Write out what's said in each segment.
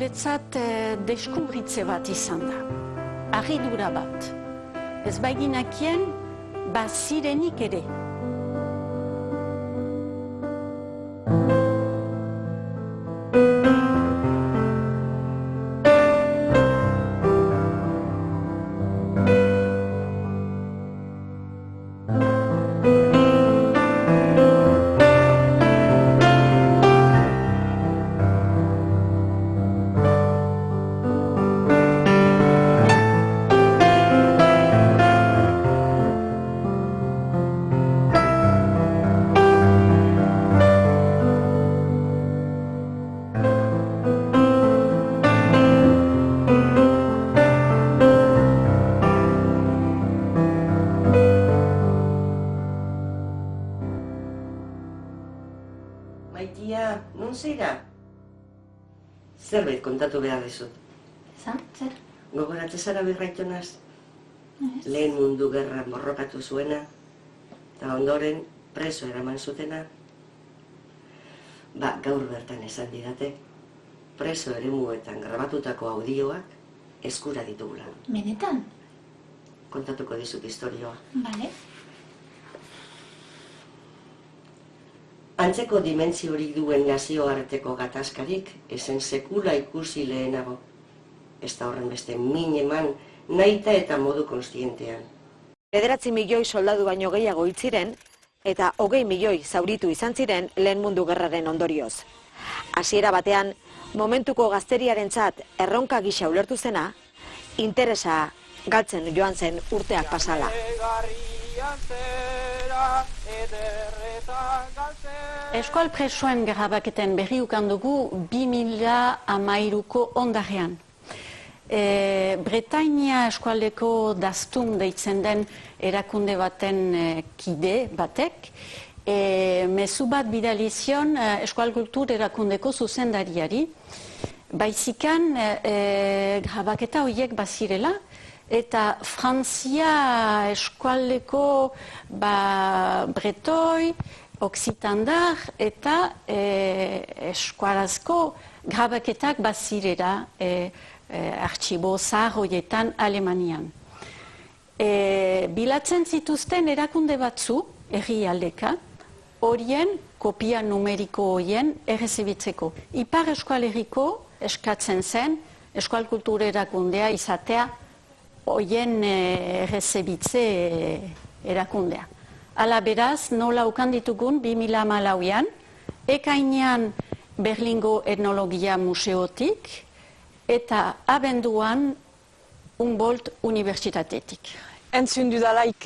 guretzat deskubritze bat izan da. Harridura bat. Ez baiginakien, bazirenik ere. Maitia, non zeira? Zerbait kontatu behar dizut. Zer? Gogoratzen zara Birraitonaz? Lehen Mundu Gerra borrokatu zuena, eta ondoren preso eraman zutena. Gaur bertan esan didate, preso eremuetan grabatutako audioak eskura ditugula. Benetan? Kontatuko dizut istorioa. Bale. Antzeko dimentsiorik duen nazioarteko gatazkarik esen sekula ikusi lehenago. Ez da horren beste min eman nahita eta modu konstientean. 9 milioi soldadu baino gehiago hil ziren eta 20 milioi zauritu izan ziren Lehen Mundu Gerraren ondorioz. Hasiera batean, momentuko gazteriarentzat erronka gisa ulertu zena, interesa galtzen joan zen urteak pasala. Eskual presoen grabaketen berri ukan dugu 2013ko ondarean. Bretainia eskualdeko daztun deitzen den erakunde baten kide batek, mezu bat bidalizion eskual kultur erakundeko zuzendariari, baizikan grabaketa horiek bazirela, eta Frantzia eskualdeko bretoi, oksitandar eta eskualazko grabaketak bazirela artxibo zahar horietan Alemanian. Bilatzen zituzten erakunde batzu, herrialdeka, horien kopia numeriko horien errezibitzeko. Ipar Euskal Herriko eskatzen zen eskual kultur erakundea izatea horien errezibitze erakundea. Hala beraz, nola ukan ditugun 2014an, ekainean Berlingo Etnologia Museotik eta abenduan Humboldt Unibertsitatetik. Entzun dudalaik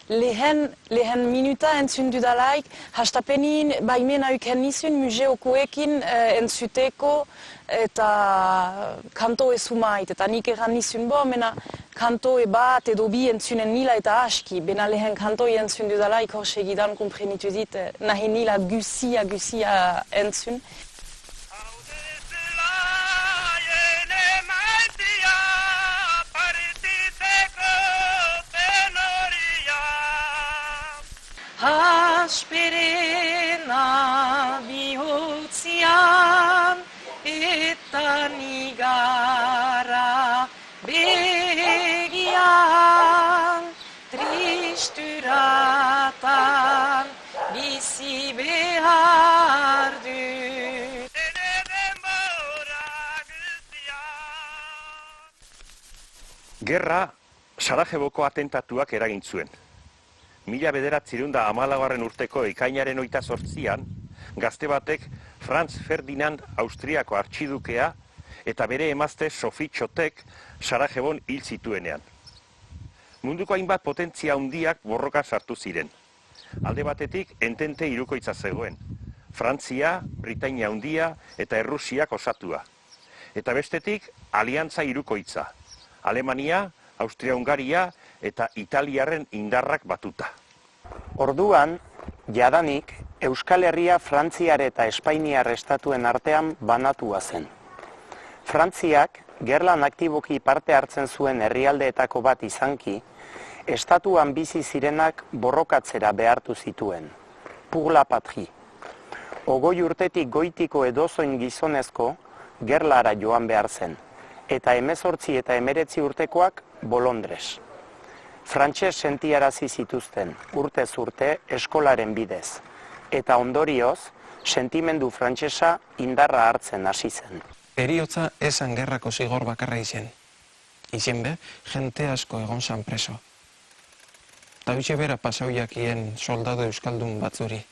lehen minuta entzun dudalaik, hastapenin baimena uken nizun museokoekin entzuteko eta kanto ezumait. Eta nik egan nizun mena kanto bat edo bi entzunen nila eta aski. Bena lehen kanto entzun dudalaik hor segidan komprenitu dit nahi nila guzia entzun. Asperena bihotzian eta nigara begian tristuratan bizi behar dut. Gerra Sarajevoko atentatuak eragin zuen. 1914 urteko ekainaren 28an, gazte batek Franz Ferdinand Austriako artxidukea eta bere emazte Sophie Chotek Sarajevon hil zituenean. Munduko hainbat potentzia handiak borroka sartu ziren. Alde batetik entente hirukoitza zegoen. Frantzia, Britainia Handia eta Errusiak osatua. Eta bestetik aliantza hirukoitza. Alemania, Austria-Hungaria eta Italiarren indarrak batuta. Orduan, jadanik, Euskal Herria Frantziar eta Espainiar estatuen artean banatua zen. Frantziak, gerlan aktiboki parte hartzen zuen herrialdeetako bat izanki, estatuan bizi zirenak borrokatzera behartu zituen. Pour la patrie. 20 urtetik goitiko edozoin gizonezko, Gerlara joan behar zen, eta 18 eta 19 urtekoak Bolondres. Frantses sentiarazi zituzten urtez urte eskolaren bidez, eta ondorioz, sentimendu frantsesa indarra hartzen hasi zen. Heriotza esan gerrako zigor bakarra izen. Izen be, jente asko egon zan preso. Ta hoxe bera pasauiakien soldado euskaldun batzuri.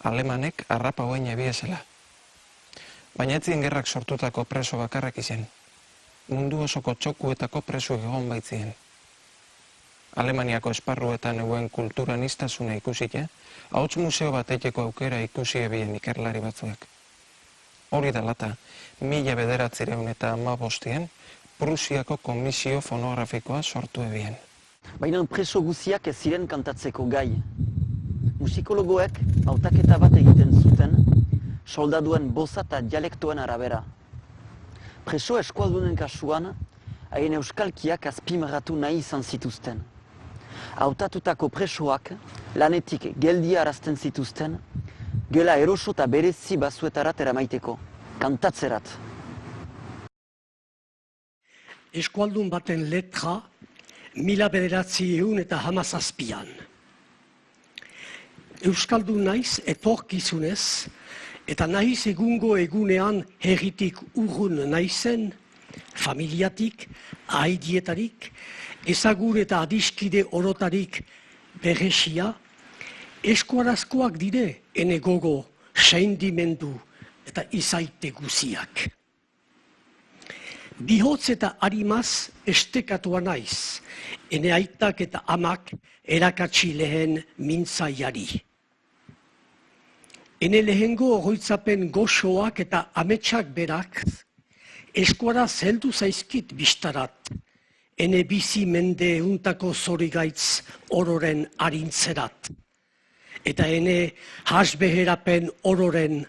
Alemanek arrapa hoen ebiezela. Baina etzien gerrak sortutako preso bakarrak izen. Mundu osoko txokuetako preso egon baitzien. Alemaniako esparruetan euen kulturan iztasuna ikusite, ahots museo bateteko aukera ikusi ebien ikerlari batzuek. Hori dalata, 1915 Prusiako komisio fonografikoa sortu ebien. Baina preso guziak ez ziren kantatzeko gai. Musikologoek hautaketa bat egiten zuten, soldaduen boza eta dialektoen arabera. Preso eskualdunen kasuan, haien euskalkiak azpimarratu nahi izan zituzten. Hautatutako presoak lanetik geldia arazten zituzten, gela eroso eta berezi bazuetarat eramaiteko, kantatzerat. Eskualdun baten letra 1917an. Euskaldun naiz etorkizunez, eta naiz egungo egunean herritik urrun naizen, familiatik, ahaidietarik, ezagur eta adiskide orotarik berresia, eskuarazkoak dire ene gogo, seindimendu eta izaite guziak. Bihotz eta harimaz estekatua naiz, ene aitak eta amak erakatsi lehen mintzaiari. Ene lehengo oroitzapen goxoak eta ametsak berak, eskuara zeldu zaizkit bistarat, ene bizi mende untako zorigaitz ororen harintzerat, eta ene hasbeherapen ororen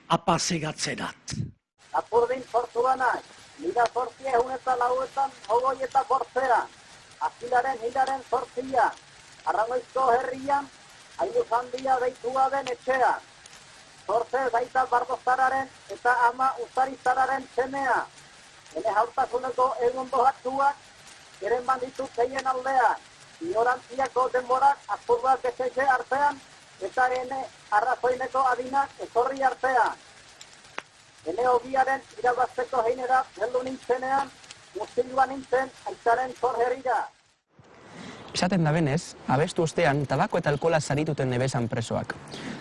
apasegatzerat. Apurdin sortu banak, 1804etan, 24 Azilaren hilaren sortzia, Arragoizko herrian, Ainuz handia deitua den etxea. Sortzez aita Bardozararen eta ama Uzarizararen semea. Hene hautasuneko egun dohatuak, eren banditut zeien aldea. Ignorantziako denborak azurrak eseize artean, eta hene arrazoineko adinak etorri artean. Hene hobiaren irabazteko heinera heldu nintzenean, muzilua nintzen aitaren zorherira. Esaten da benez, abestu ostean tabako eta alkola sarituten nebezan presoak.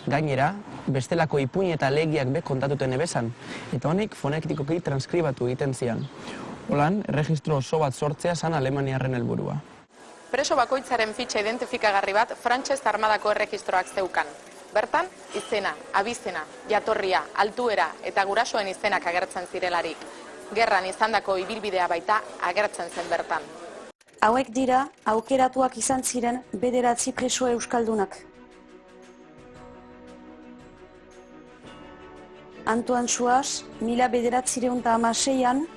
Gainera, bestelako ipuin eta legiak be kontatuten nebezan, eta honek fonetikoki transkribatu egiten zian. Holan, erregistro oso bat sortzea zan Alemaniarren helburua. Preso bakoitzaren fitxa identifikagarri bat frantses armadako erregistroak zeukan. Bertan, izena, abizena, jatorria, altuera eta gurasoen izenak agertzen zirelarik. Gerran izandako ibilbidea baita agertzen zen bertan. Hauek dira, aukeratuak izan ziren 9 preso euskaldunak. Antoine Suaz, 1916an,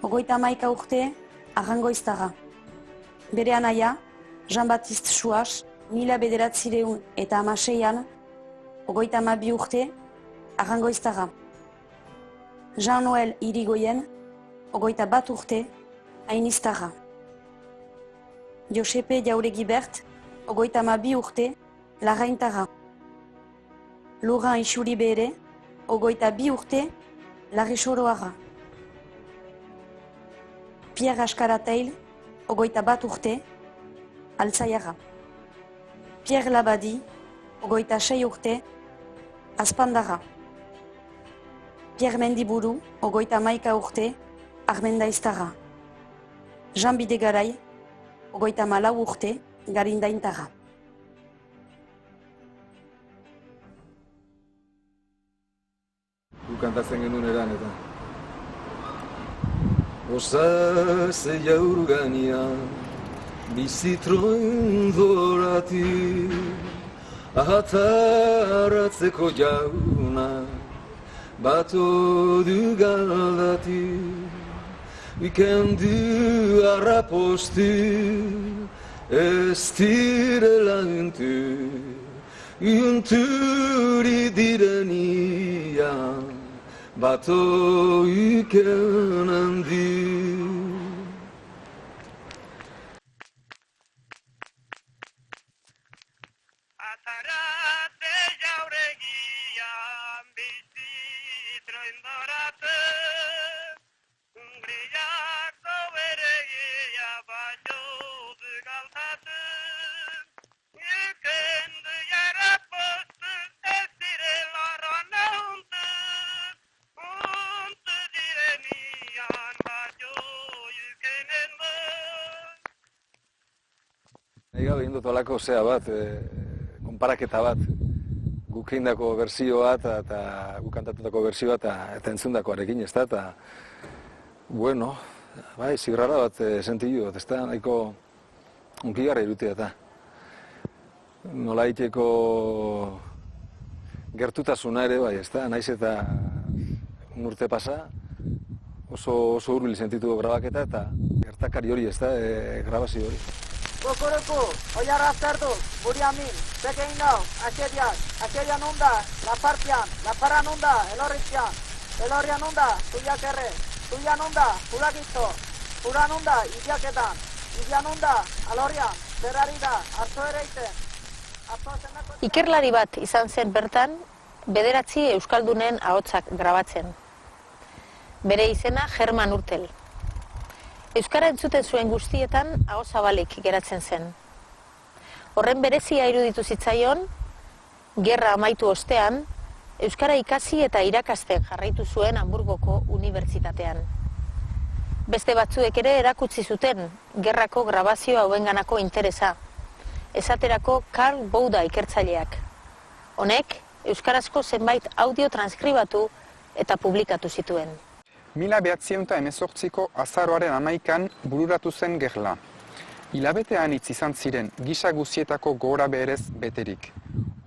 31 urte, Arrangoiztaga. Bere anaia, Jean-Baptiste Suaz, 1916an, 32 urte, Arrangoiztaga. Jean-Noël Irigoyen, 21 urte, Ainiztaga. Josepe Jauregibert, 32 urte, Larraintaga. Laurent Ixuribere, 22 urte, Larrixoroaga. Pierre Ascarateil, 21 urte, Altzaiaga. Pierre Labadi, 26 urte, Azpandaga. Pierre Mendiburu, 31 urte, Armendaiztaga. Jean Bidegaray, 34 urte, Garindaintaga. Kantatzen genuen eran eta Osase jaurgania bizitroin dorati Ahataratzeko jauna bato du galdati Ikendu arraposti ez direla unturi direnia bato iken handi. Gabe egin dut olako zea bat, konparaketa bat, guk egindako bertsioa eta guk kantatutako bertsioa eta entzundakoarekin, ez da, eta, bueno, bai, zigorra bat sentidu dut, ez da, nahiko unkigarra irutia eta. Nola iteko gertutasuna ere, bai, ez da, naiz eta un urte pasa, oso hurbil sentitu grabaketa eta gertakari hori, ez da, grabazio hori. Kukuruku, oiarra aztertu, buri amin, zekein nau, asedian nunda, lapartian, laparra nunda, elorritzian, elorria nunda, zuiak erre, zuia nunda, pulakizto, pura nunda, idiaketan, idia nunda, alorrian, zerari da, hartzo ere iten. Ikerlari bat izan zen bertan, 9 euskaldunen ahotsak grabatzen. Bere izena German Urtel. Euskara entzuten zuen guztietan aho zabalik geratzen zen. Horren berezia iruditu zitzaion, gerra amaitu ostean, euskara ikasi eta irakasten jarraitu zuen Hamburgoko unibertsitatean. Beste batzuek ere erakutsi zuten gerrako grabazio hauenganako interesa. Esaterako Karl Bouda ikertzaileak. Honek, euskarazko zenbait audio transkribatu eta publikatu zituen. 1918ko azaroaren 11an bururatu zen gerla. Hilabetean hitz izan ziren gisa guzietako gora beherez beterik.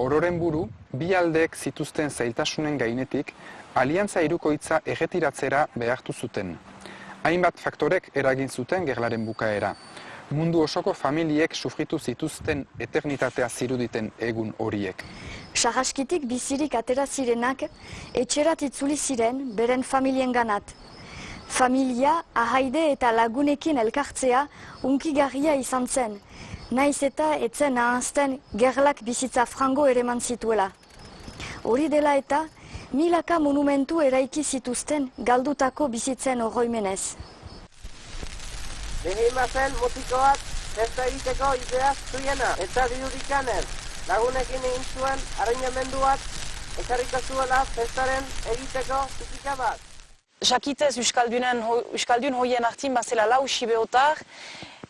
Ororen buru, bi aldeek zituzten zailtasunen gainetik, aliantza hirukoitza erretiratzera behartu zuten. Hainbat faktorek eragin zuten gerlaren bukaera. Mundu osoko familiek sufritu zituzten eternitatea ziruditen egun horiek. Sarraskitik bizirik atera zirenak, etxerat itzuli ziren beren familienganat. Familia, ahaide eta lagunekin elkartzea unkigarria izan zen, naiz eta etzen ahazten gerlak bizitza frango ereman zituela. Hori dela eta, milaka monumentu eraiki zituzten galdutako bizitzen oroimenez. Behin zen mutikoak festa egiteko ideaz zuena, eta dirudikanez. Lagunekin egin zuen arrainamenduak ekarriko zuela festaren egiteko zikika bat. Jakitez euskaldun hoien artin bazela 4 sibeotar,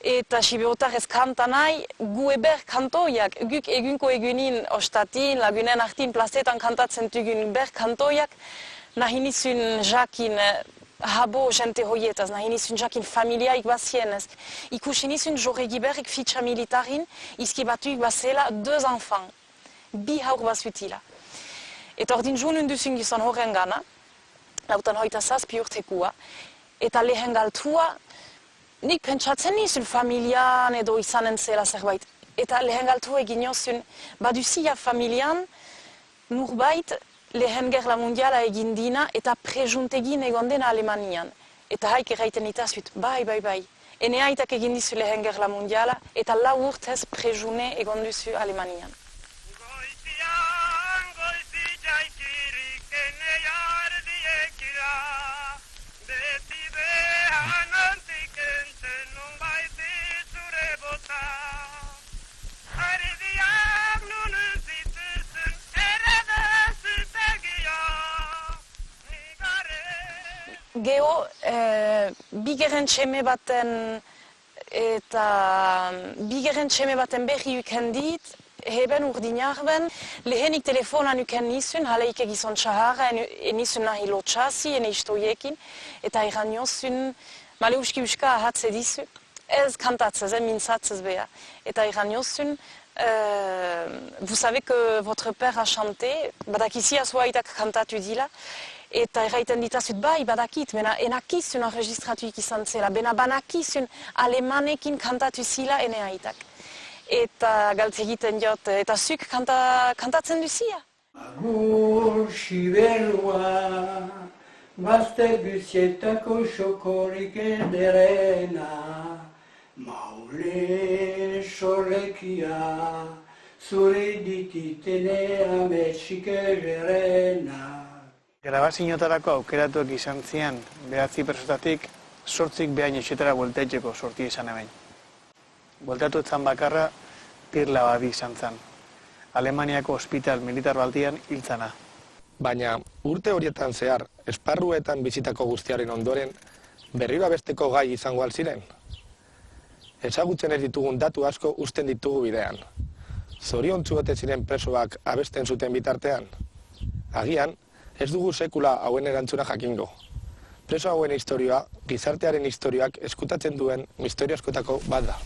eta sibeotar ez kanta nahi, gu eber kantoiak, guk egunko egunin ostatin, lagunen artin plazetan kantatzen dugun ber kantoiak, nahi nizun jakin habo jente hoietaz, nahi nizun jakin familiaik bazienez. Ikusi nizun jorregi berrik fitxa militarin, izkibatuik bazela 2 enfants, 2 haur bazutila. Eta ordin junun duzun gizon horren gana, lautan hoita 7 urtekua, eta lehen galtua, nik pentsatzen nizun familian edo izanen zela zerbait. Eta lehen galtua egin jozun, baduzia familian, nurbait, lehen gerla mundiala egin dina eta prejuntegin egon dena Alemanian. Eta haik erraiten itazut, bai. Ene haitak egin dizu lehen gerla mundiala eta 4 urtez prejune egon duzu Alemanian. Geo, bigeren txeme baten berri uken dit, heben urdinarben, lehenik telefonan uken nizun, haleik egizon txaharra, nizun nahi lotxasi, ene istoiekin, eta iran nizun, male uska ahatze dizu, ez kantatzez, mintzatzez beha. Eta iran nizun, vous savez que votre père a chanté, badakisi azuaitak kantatu dila, eta erraiten ditazut, bai, badakit, bena enakizun enregistratuik izan zela, bena banakizun alemanekin kantatu zila ene haitak. Eta galtze egiten jot, eta zuk kantatzen duzia. Agur siberua, gazte guzietako xokorik ederena, maule solekia, zure dititene ametsik ederena. Grabazioetarako aukeratuak izan zian, 9 persotatik, 8 behain etxetara bueltatzeko sorti izan ebain. Bueltatu etzan bakarra, Pirla Badi izan zen. Alemaniako ospital militar baltian hiltzana. Baina urte horietan zehar, esparruetan bizitako guztiaren ondoren, berriro abesteko gai izango alziren. Ezagutzen ez ditugun datu asko uzten ditugu bidean. Zoriontsu ote ziren presoak abesten zuten bitartean. Agian, ez dugu sekula hauen erantzuna jakingo. Preso hauen historioa, gizartearen historioak eskutatzen duen misterio askotako bat da.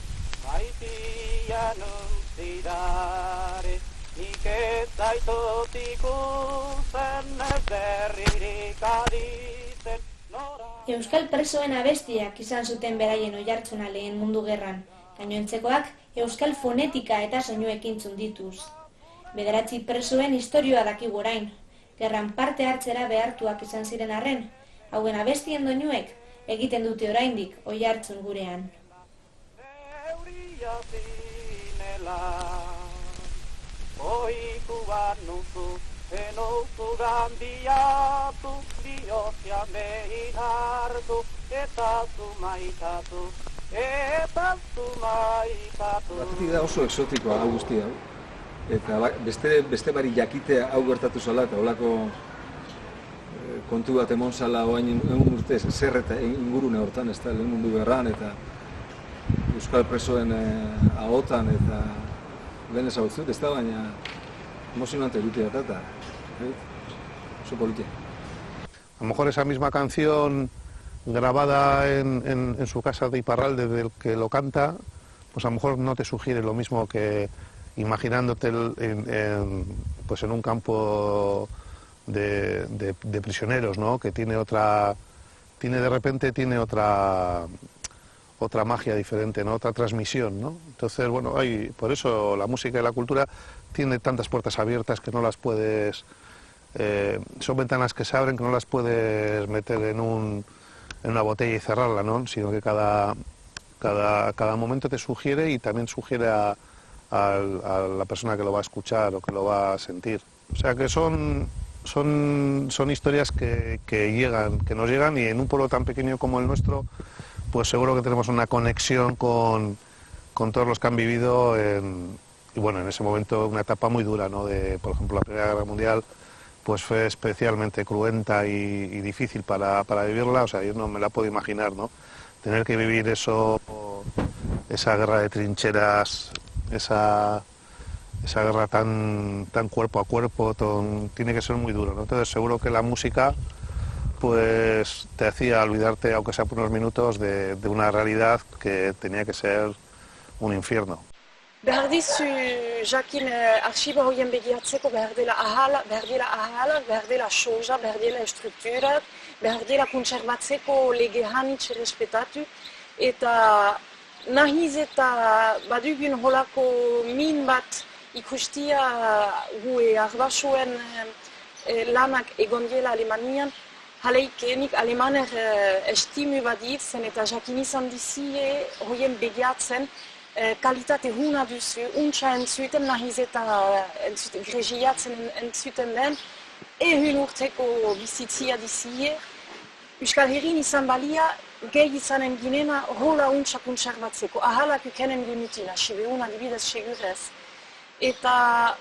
Euskal presoen abestiak izan zuten beraien oihartzuna lehen mundu gerran. Gainontzekoak euskal fonetika eta soinuekin dituz. 9 presoen historioa dakigu orain. Gerran parte hartzera behartuak izan ziren arren, hauen abestien doinuek egiten dute oraindik oihartzun gurean. Batetik da oso exotikoa hau guzti hau. Eta beste bari jakitea hau gertatu zala eta holako kontu bat emon zala oain urtez zer eta ingurune hortan, ez da, lehen mundu gerran eta euskal presoen ahotan eta lehen ezagutzut, ez da, baina emozionante dute eta oso politia. A lo mejor esa misma canción grabada en su casa de Iparralde del que lo canta, pues a lo mejor no te sugiere lo mismo que imaginándote en un campo de prisioneros, ¿no? Que tiene otra magia diferente, ¿no? Otra transmisión, ¿no? Entonces, bueno, por eso la música y la cultura tiene tantas puertas abiertas que no las puedes... son ventanas que se abren que no las puedes meter en una botella y cerrarla, ¿no? Sino que cada momento te sugiere y también sugiere a la persona que lo va a escuchar o que lo va a sentir. O sea que son historias que nos llegan y en un pueblo tan pequeño como el nuestro, pues seguro que tenemos una conexión con todos los que han vivido y bueno, en ese momento una etapa muy dura, ¿no? Por ejemplo, la Primera Guerra Mundial pues fue especialmente cruenta y difícil para vivirla, o sea, yo no me la puedo imaginar, ¿no? Tener que vivir eso, esa guerra de trincheras, esa guerra tan cuerpo a cuerpo, tiene que ser muy duro, ¿no? Entonces seguro que la música pues te hacía olvidarte, aunque sea por unos minutos, de una realidad que tenía que ser un infierno. Behar dizu jakin arxiba horien begiatzeko behar dela ahala, behar dela soja, behar dela estrukturat, behar dela kontserbatzeko lege hanitz errespetatu, eta nahiz eta badugun holako min bat ikustia gue arbasuen lanak egon diela Alemanian, haleikenik alemaner estimu badit zen eta jakin izan dizie horien begiatzen kalitate huna duzu, untsa entzuten nahiz eta gregiatzen entzuten den, ehun urteko bizitzia dizie, Euskal Herrin izan balia, gehi izanen ginena hola untsa kontserbatzeko, ahalak ukenen genutuna, sibeun adibidez segurez. Eta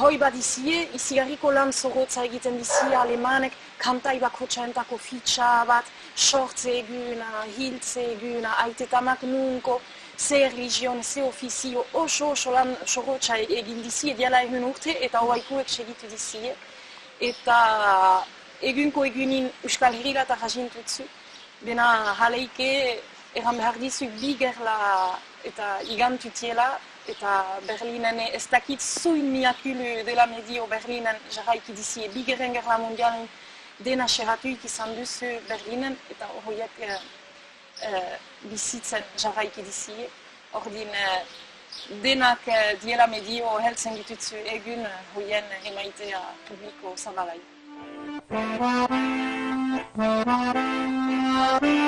hoi badizie, izigarriko lan zorotza egiten dizie alemanek, kantai bakotxaentako fitxa bat, sortze eguna, hiltze eguna, aitetamak nunko, ze religion, ze ofizio, oso lan zorotza egin dizie, diala egun urte, eta hoaikuek segitu dizie. Eta egunko egunin Euskal Herrila eta jazintutzu, dena jaleike eran behar dizu bi gerla eta igantutiela, eta Berlinen ez dakit zuin miakulu dela medio Berlinen jarraiki dizie bi gerla mundialen dena xerratuik izan duzu Berlinen, eta horiek bizitzen jarraiki dizie. Ordin denak diela medio heltzen ditutzu egun horien emaitea publiko zabalai. Thank you.